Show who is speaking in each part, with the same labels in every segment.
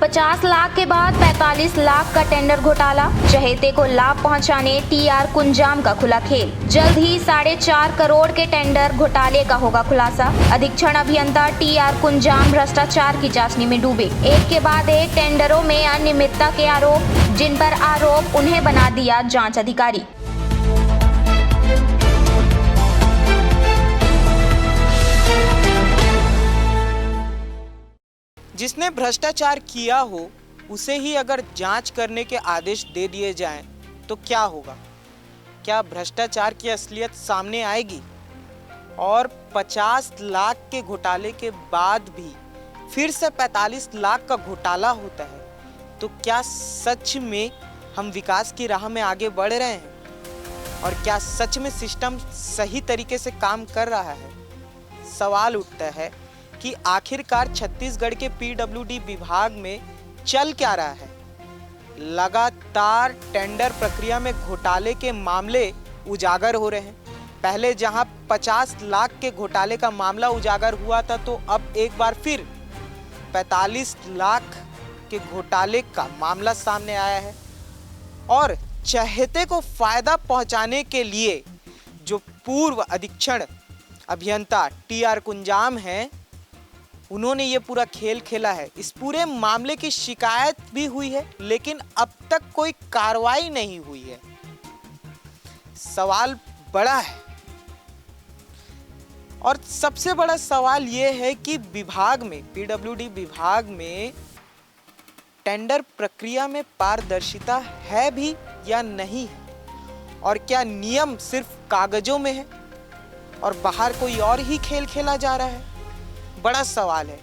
Speaker 1: 50 लाख के बाद 45 लाख का टेंडर घोटाला, चहेते को लाभ पहुंचाने टीआर कुंजाम का खुला खेल। जल्द ही 4.5 करोड़ के टेंडर घोटाले का होगा खुलासा। अधीक्षण अभियंता टीआर कुंजाम भ्रष्टाचार की चाशनी में डूबे। एक के बाद एक टेंडरों में अनियमितता के आरोप, जिन पर आरोप उन्हें बना दिया जांच अधिकारी।
Speaker 2: जिसने भ्रष्टाचार किया हो उसे ही अगर जांच करने के आदेश दे दिए जाएं तो क्या होगा? क्या भ्रष्टाचार की असलियत सामने आएगी? और 50 लाख के घोटाले के बाद भी फिर से 45 लाख का घोटाला होता है, तो क्या सच में हम विकास की राह में आगे बढ़ रहे हैं? और क्या सच में सिस्टम सही तरीके से काम कर रहा है? सवाल उठता है कि आखिरकार छत्तीसगढ़ के पीडब्ल्यूडी विभाग में चल क्या रहा है? लगातार टेंडर प्रक्रिया में घोटाले के मामले उजागर हो रहे हैं। पहले जहां 50 लाख के घोटाले का मामला उजागर हुआ था, तो अब एक बार फिर 45 लाख के घोटाले का मामला सामने आया है। और चहेते को फायदा पहुंचाने के लिए जो पूर्व अधीक्षण अभियंता टीआर कुंजाम हैं, उन्होंने ये पूरा खेल खेला है। इस पूरे मामले की शिकायत भी हुई है, लेकिन अब तक कोई कार्रवाई नहीं हुई है। सवाल बड़ा है। और सबसे बड़ा सवाल ये है कि विभाग में, पीडब्ल्यूडी विभाग में टेंडर प्रक्रिया में पारदर्शिता है भी या नहीं है? और क्या नियम सिर्फ कागजों में है और बाहर कोई और ही खेल खेला जा रहा है? बड़ा सवाल है।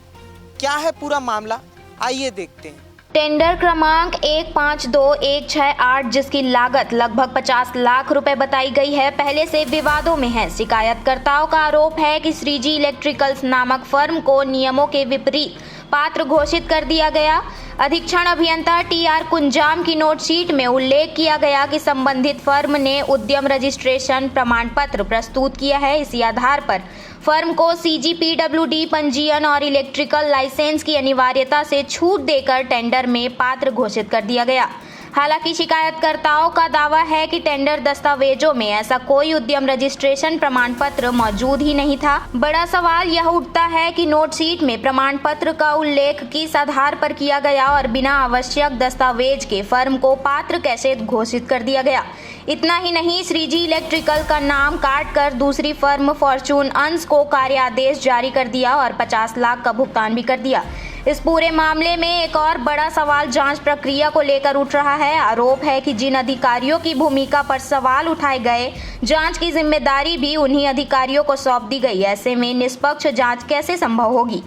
Speaker 2: क्या है पूरा मामला, आइए देखते हैं।
Speaker 1: टेंडर क्रमांक 152168, जिसकी लागत लगभग 50 लाख रुपए बताई गई है, पहले से विवादों में है। शिकायतकर्ताओं का आरोप है कि श्रीजी इलेक्ट्रिकल्स नामक फर्म को नियमों के विपरीत पात्र घोषित कर दिया गया। अधीक्षण अभियंता टीआर कुंजाम की नोटशीट में उल्लेख किया गया कि संबंधित फर्म ने उद्यम रजिस्ट्रेशन प्रमाण पत्र प्रस्तुत किया है। इसी आधार पर फर्म को सीजीपीडब्ल्यूडी पंजीयन और इलेक्ट्रिकल लाइसेंस की अनिवार्यता से छूट देकर टेंडर में पात्र घोषित कर दिया गया। हालांकि शिकायतकर्ताओं का दावा है कि टेंडर दस्तावेजों में ऐसा कोई उद्यम रजिस्ट्रेशन प्रमाण पत्र मौजूद ही नहीं था। बड़ा सवाल यह उठता है कि नोटशीट में प्रमाण पत्र का उल्लेख किस आधार पर किया गया और बिना आवश्यक दस्तावेज के फर्म को पात्र कैसे घोषित कर दिया गया। इतना ही नहीं, श्रीजी इलेक्ट्रिकल का नाम काटकर दूसरी फर्म फॉर्चून अंश को कार्यादेश जारी कर दिया और 50 लाख का भुगतान भी कर दिया। इस पूरे मामले में एक और बड़ा सवाल जांच प्रक्रिया को लेकर उठ रहा है। आरोप है कि जिन अधिकारियों की भूमिका पर सवाल उठाए गए, जांच की जिम्मेदारी भी उन्हीं अधिकारियों को सौंप दी गई। ऐसे में निष्पक्ष जांच कैसे संभव होगी?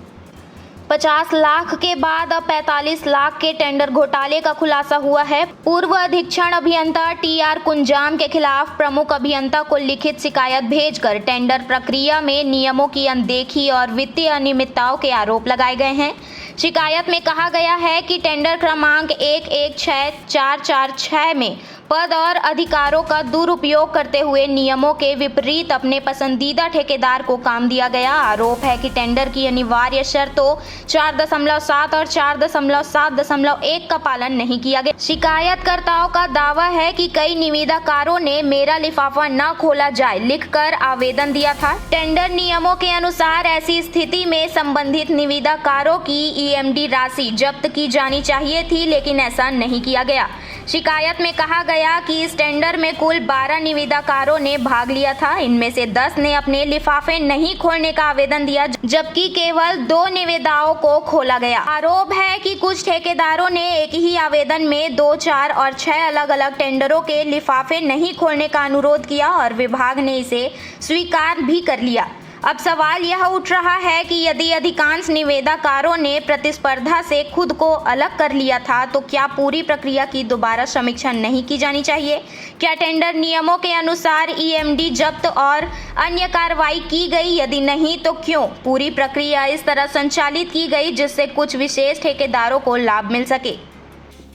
Speaker 1: 50 लाख के बाद अब 45 लाख के टेंडर घोटाले का खुलासा हुआ है। पूर्व अधीक्षण अभियंता टीआर कुंजाम के खिलाफ प्रमुख अभियंता को लिखित शिकायत भेजकर टेंडर प्रक्रिया में नियमों की अनदेखी और वित्तीय अनियमितताओं के आरोप लगाए गए हैं। शिकायत में कहा गया है कि टेंडर क्रमांक 116446 में पद और अधिकारों का दुरुपयोग करते हुए नियमों के विपरीत अपने पसंदीदा ठेकेदार को काम दिया गया। आरोप है कि टेंडर की अनिवार्य शर्तों 4.7 और 4.7.1 का पालन नहीं किया गया। शिकायतकर्ताओं का दावा है कि कई निविदाकारों ने मेरा लिफाफा न खोला जाए लिखकर आवेदन दिया था। टेंडर नियमों के अनुसार ऐसी स्थिति में संबंधित निविदाकारों की ईएमडी राशि जब्त की जानी चाहिए थी, लेकिन ऐसा नहीं किया गया। शिकायत में कहा गया कि इस टेंडर में कुल 12 निविदाकारों ने भाग लिया था। इनमें से 10 ने अपने लिफाफे नहीं खोलने का आवेदन दिया, जबकि केवल 2 निविदाओं को खोला गया। आरोप है कि कुछ ठेकेदारों ने एक ही आवेदन में 2, 4 और 6 अलग अलग टेंडरों के लिफाफे नहीं खोलने का अनुरोध किया और विभाग ने इसे स्वीकार भी कर लिया। अब सवाल यह उठ रहा है कि यदि अधिकांश निविदाकारों ने प्रतिस्पर्धा से खुद को अलग कर लिया था, तो क्या पूरी प्रक्रिया की दोबारा समीक्षा नहीं की जानी चाहिए? क्या टेंडर नियमों के अनुसार ईएमडी जब्त और अन्य कार्रवाई की गई? यदि नहीं, तो क्यों पूरी प्रक्रिया इस तरह संचालित की गई जिससे कुछ विशेष ठेकेदारों को लाभ मिल सके?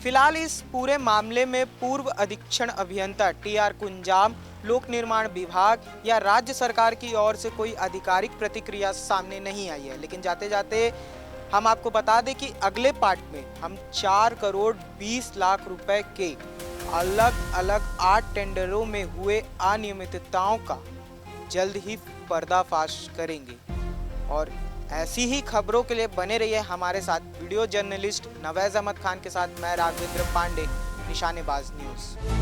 Speaker 2: फिलहाल इस पूरे मामले में पूर्व अधीक्षण अभियंता टीआर कुंजाम, लोक निर्माण विभाग या राज्य सरकार की ओर से कोई आधिकारिक प्रतिक्रिया सामने नहीं आई है। लेकिन जाते जाते हम आपको बता दें कि अगले पार्ट में हम 4 करोड़ 20 लाख रुपए के अलग अलग 8 टेंडरों में हुए अनियमितताओं का जल्द ही पर्दाफाश करेंगे। और ऐसी ही खबरों के लिए बने रहिए हमारे साथ। वीडियो जर्नलिस्ट नवैज़ अहमद खान के साथ मैं राघवेंद्र पांडे, निशानेबाज न्यूज़।